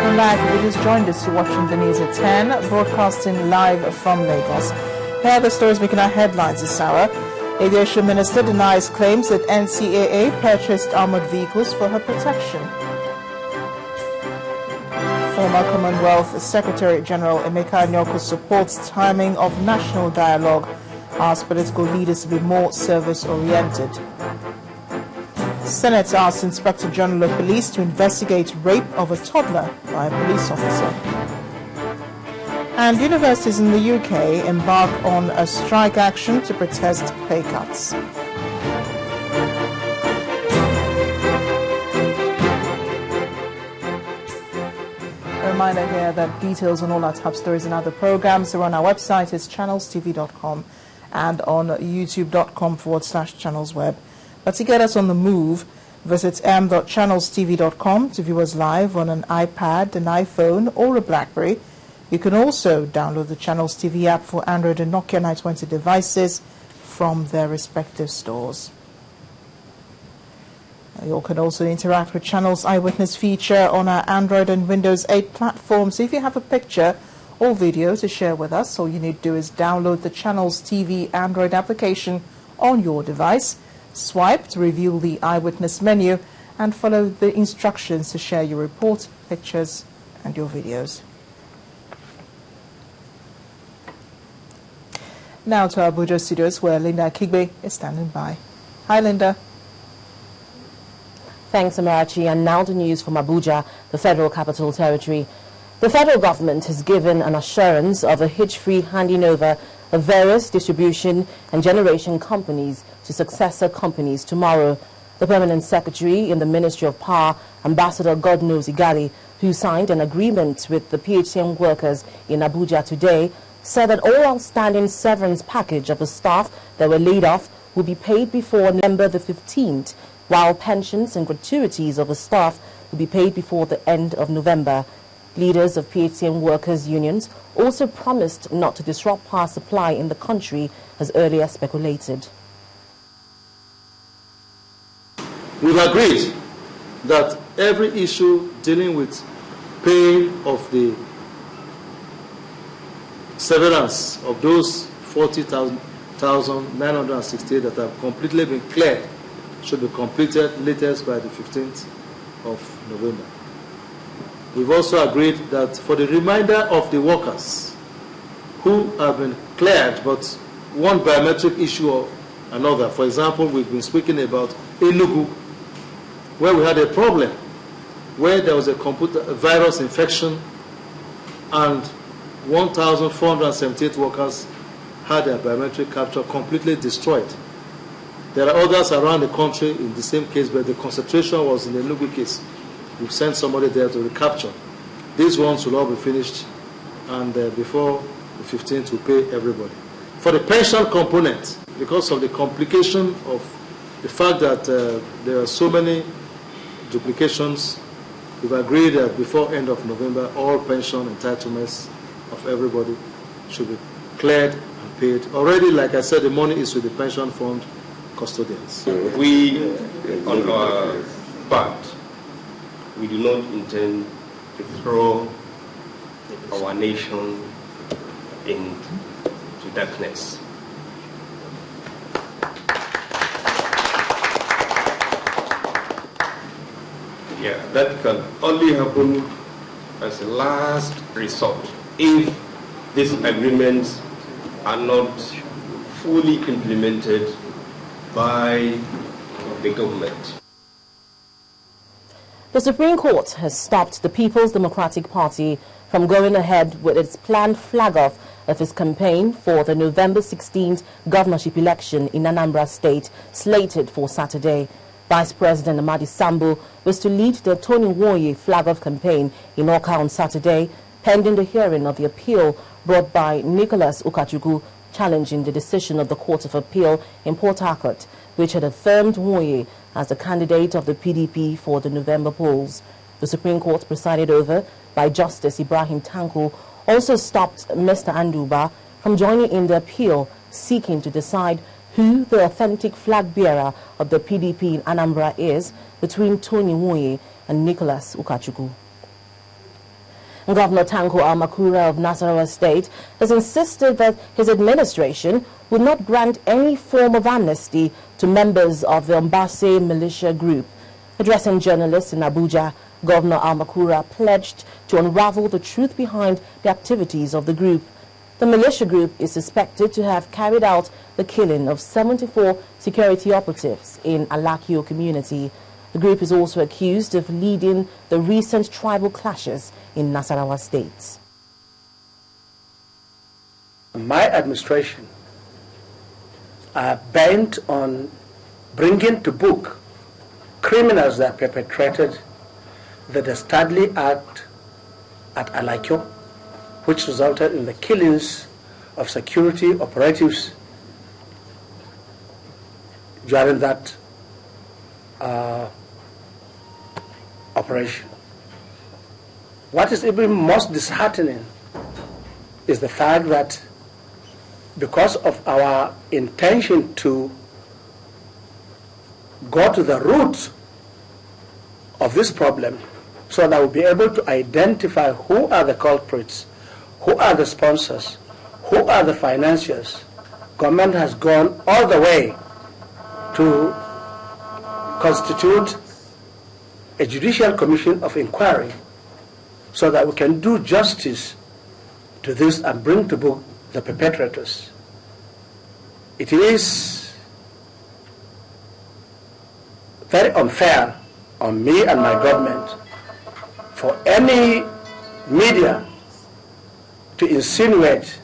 Welcome back. You just joined us. You're watching the news at 10, broadcasting live from Lagos. Here are the stories making our headlines this hour. Aviation Minister denies claims that NCAA purchased armored vehicles for her protection. Former Commonwealth Secretary General Emeka Anyoko supports timing of national dialogue, asks political leaders to be more service-oriented. Senate asks Inspector General of Police to investigate rape of a toddler by a police officer. And universities in the UK embark on a strike action to protest pay cuts. A reminder here that details on all our top stories and other programs are on our website. It's channelstv.com and on youtube.com/channelsweb. But to get us on the move, visit m.channelstv.com to view us live on an iPad, an iPhone or a BlackBerry. You can also download the Channels TV app for Android and Nokia 920 devices from their respective stores. You can also interact with Channels Eyewitness feature on our Android and Windows 8 platforms. So if you have a picture or video to share with us, all you need to do is download the Channels TV Android application on your device. Swipe to reveal the Eyewitness menu and follow the instructions to share your report, pictures and your videos. Now to our Abuja studios where Linda Kigbe is standing by. Hi Linda. Thanks Amarachi, and now the news from Abuja, the Federal Capital Territory. The federal government has given an assurance of a hitch-free handing over of various distribution and generation companies to successor companies tomorrow. The Permanent Secretary in the Ministry of Power, Ambassador Godknows Igali, who signed an agreement with the PHCN workers in Abuja today, said that all outstanding severance package of the staff that were laid off will be paid before November the 15th, while pensions and gratuities of the staff will be paid before the end of November. Leaders of PHCN workers' unions also promised not to disrupt power supply in the country as earlier speculated. We've agreed that every issue dealing with pay of the severance of those 40,968 that have completely been cleared should be completed latest by the 15th of November. We've also agreed that for the remainder of the workers who have been cleared but one biometric issue or another, for example, we've been speaking about Enugu, where we had a problem where there was a virus infection and 1,478 workers had their biometric capture completely destroyed. There are others around the country in the same case, but the concentration was in the Enugu case. We've sent somebody there to recapture. These ones will all be finished, and before the 15th we'll pay everybody. For the pension component, because of the complication of the fact that there are so many duplications, we've agreed that before end of November, all pension entitlements of everybody should be cleared and paid. Already, like I said, the money is with the pension fund custodians. We, on our part, we do not intend to throw our nation into darkness. Yeah, that can only happen as a last resort if these agreements are not fully implemented by the government. The Supreme Court has stopped the People's Democratic Party from going ahead with its planned flag-off of its campaign for the November 16th governorship election in Anambra State, slated for Saturday. Vice President Amadi Sambo was to lead the Tony Nwoye flag-off campaign in Awka on Saturday, pending the hearing of the appeal brought by Nicholas Ukachukwu challenging the decision of the Court of Appeal in Port Harcourt, which had affirmed Nwoye as the candidate of the PDP for the November polls. The Supreme Court, presided over by Justice Ibrahim Tanko, also stopped Mr. Anduba from joining in the appeal, seeking to decide who the authentic flag bearer of the PDP in Anambra is between Tony Nwoye and Nicholas Ukachukwu. And Governor Tanko al-Makura of Nasarawa State has insisted that his administration would not grant any form of amnesty to members of the Ombase militia group. Addressing journalists in Abuja, Governor al-Makura pledged to unravel the truth behind the activities of the group. The militia group is suspected to have carried out the killing of 74 security operatives in Alakio community. The group is also accused of leading the recent tribal clashes in Nasarawa State. My administration are bent on bringing to book criminals that perpetrated the dastardly act at Alakio, which resulted in the killings of security operatives during that operation. What is even most disheartening is the fact that because of our intention to go to the root of this problem so that we'll be able to identify who are the culprits, who are the sponsors, who are the financiers, government has gone all the way to constitute a judicial commission of inquiry so that we can do justice to this and bring to book the perpetrators. It is very unfair on me and my government for any media to insinuate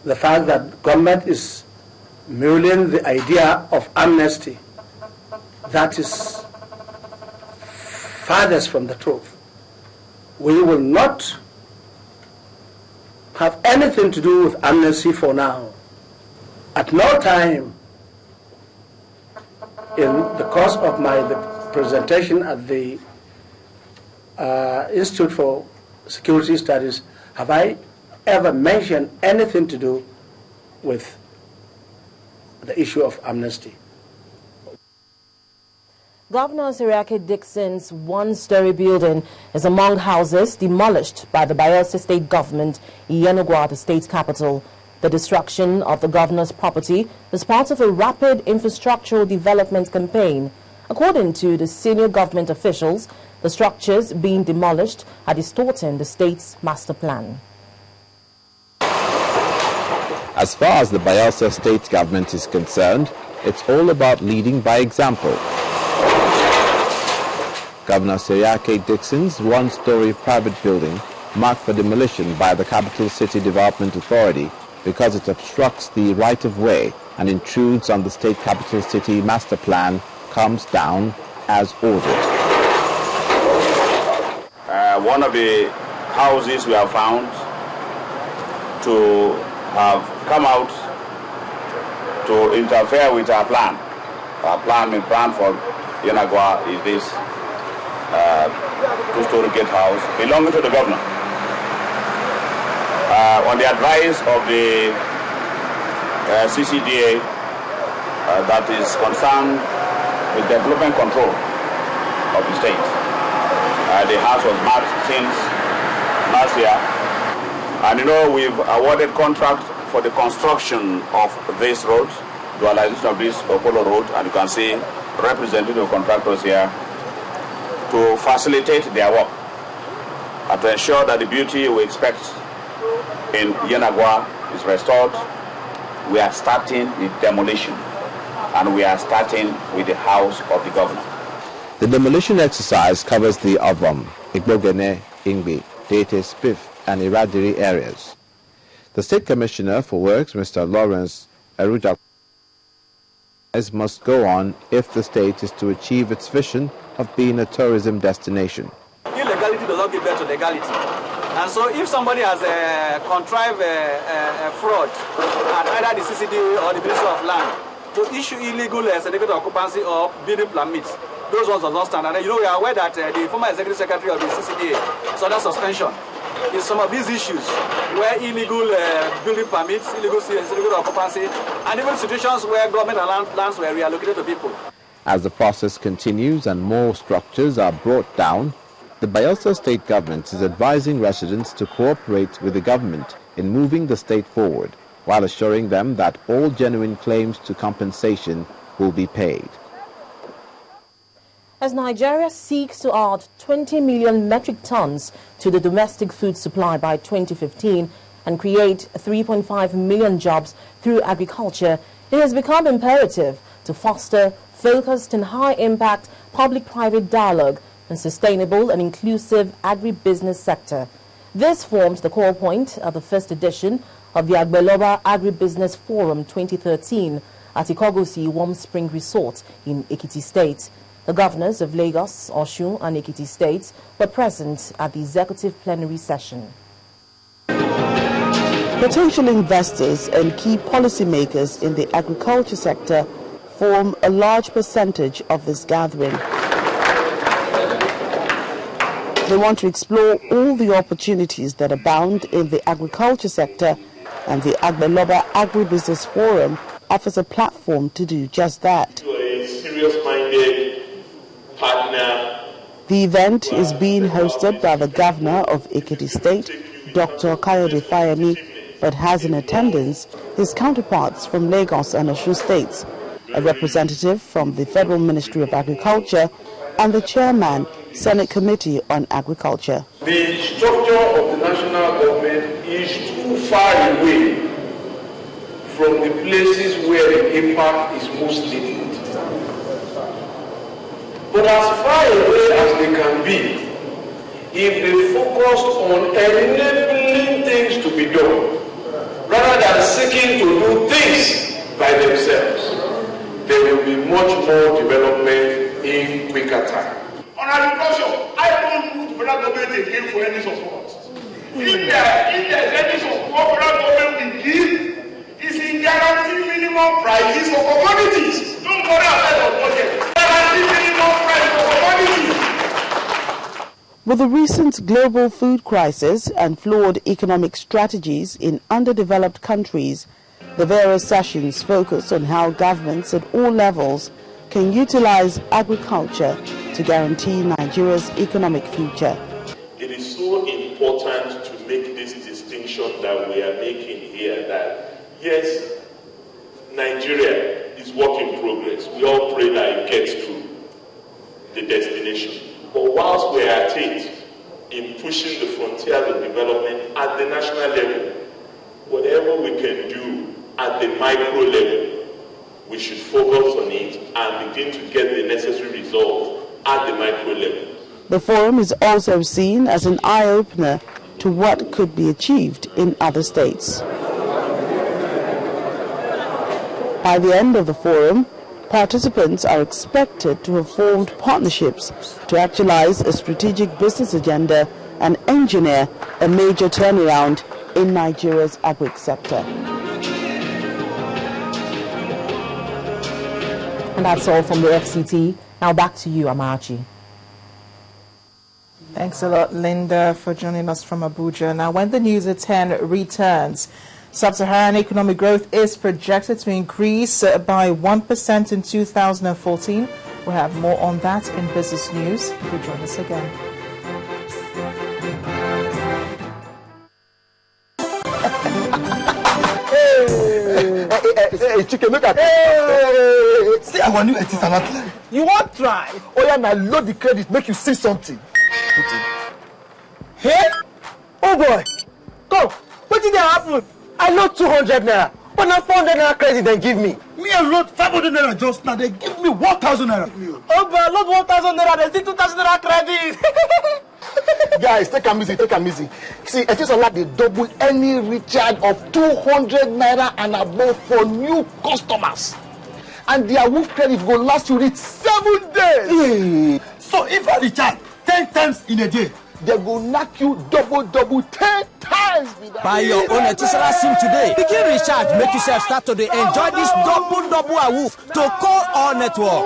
the fact that government is mulling the idea of amnesty. That is farthest from the truth. We will not have anything to do with amnesty for now. At no time in the course of the presentation at the Institute for Security Studies have I ever mentioned anything to do with the issue of amnesty. Governor Seriake Dixon's one-story building is among houses demolished by the Bayelsa State government in Yenagoa, the state's capital. The destruction of the governor's property is part of a rapid infrastructural development campaign. According to the senior government officials, the structures being demolished are distorting the state's master plan. As far as the Bayelsa State government is concerned, it's all about leading by example. Governor Seriake Dixon's one-story private building marked for demolition by the Capital City Development Authority because it obstructs the right-of-way and intrudes on the state capital city master plan comes down as ordered. One of the houses we have found to have come out to interfere with our plan. Our plan for Yenagoa is this two-story gate house belonging to the governor. On the advice of the CCDA that is concerned with development control of the state. The house was marked since last year. And you know, we've awarded contract for the construction of this road, dualization of this Opolo road, and you can see representative contractors here to facilitate their work and to ensure that the beauty we expect in Yenagoa is restored. We are starting the demolition, and we are starting with the house of the governor. The demolition exercise covers the Obom, Igbogene, Ingbi, Dete, Spiff, and Iradiri areas. The State Commissioner for Works, Mr. Lawrence Eruja, must go on if the state is to achieve its vision of being a tourism destination. Illegality does not give birth to legality. And so if somebody has contrived a fraud at either the CCDA or the Ministry of Land to issue illegal certificate of occupancy or building permits, those ones are not standard. And you know, we are aware that the former executive secretary of the CCDA is under suspension in some of these issues where illegal building permits, illegal certificate of occupancy, and even situations where government lands were reallocated to people. As the process continues and more structures are brought down, The Bayelsa state government is advising residents to cooperate with the government in moving the state forward, while assuring them that all genuine claims to compensation will be paid. As Nigeria seeks to add 20 million metric tons to the domestic food supply by 2015 and create 3.5 million jobs through agriculture, it has become imperative to foster focused and high-impact public-private dialogue and sustainable and inclusive agribusiness sector. This forms the core point of the first edition of the Agbeloba Agribusiness Forum 2013 at Ikogosi Warm Spring Resort in Ekiti State. The governors of Lagos, Osun and Ekiti States were present at the executive plenary session. Potential investors and key policymakers in the agriculture sector form a large percentage of this gathering. They want to explore all the opportunities that abound in the agriculture sector, and the Agbeloba Agribusiness Forum offers a platform to do just that. You are a serious-minded partner. The event is being hosted by the governor of Ekiti State, Dr. Kayode Fayemi, but has in attendance his counterparts from Lagos and Osun states, a representative from the Federal Ministry of Agriculture, and the chairman, Senate Committee on Agriculture. The structure of the national government is too far away from the places where the impact is most needed. But as far away as they can be, if they focus on enabling things to be done, rather than seeking to do things by themselves, there will be much more development in quicker time. On agriculture, I don't put federal government again for any support. If there's any support federal government will give, it's in guaranteed minimum prices for commodities. Don't worry about the budget. Guaranteed minimum price for commodities. With the recent global food crisis and flawed economic strategies in underdeveloped countries, the various sessions focus on how governments at all levels can utilize agriculture to guarantee Nigeria's economic future. It is so important to make this distinction that we are making here, that yes, Nigeria is work in progress. We all pray that it gets to the destination. But whilst we are at it, in pushing the frontiers of development at the national level, whatever we can do at the micro level, we should focus on it and begin to get the necessary results at the micro level. The forum is also seen as an eye-opener to what could be achieved in other states. By the end of the forum, participants are expected to have formed partnerships to actualize a strategic business agenda and engineer a major turnaround in Nigeria's agri sector. And that's all from the FCT. Now back to you, Amachi. Thanks a lot, Linda, for joining us from Abuja. Now, when the News at 10 returns, Sub-Saharan economic growth is projected to increase by 1% in 2014. We'll have more on that in Business News. Do join us again. Hey, chicken, look at it. See, I want you to try. You want try? Oh yeah, now load the credit, make you see something. Put in. Hey? Oh boy. Come, what did that happen? I load 200 naira, but now 400 naira credit they give me. Me I load 500 naira just now, they give me 1,000 naira. Oh boy, I load 1,000 naira, they still 2,000 naira credit. Guys, take them easy, take them easy. See, it is like they double any recharge of 200 naira and above for new customers. And their Wolf credit will last you reach 7 days. So if I recharge 10 times in a day, they go knock you double 10 times. Buy your own Etisalat SIM today. Begin recharge, make yourself start to enjoy this double Wolf to call all network.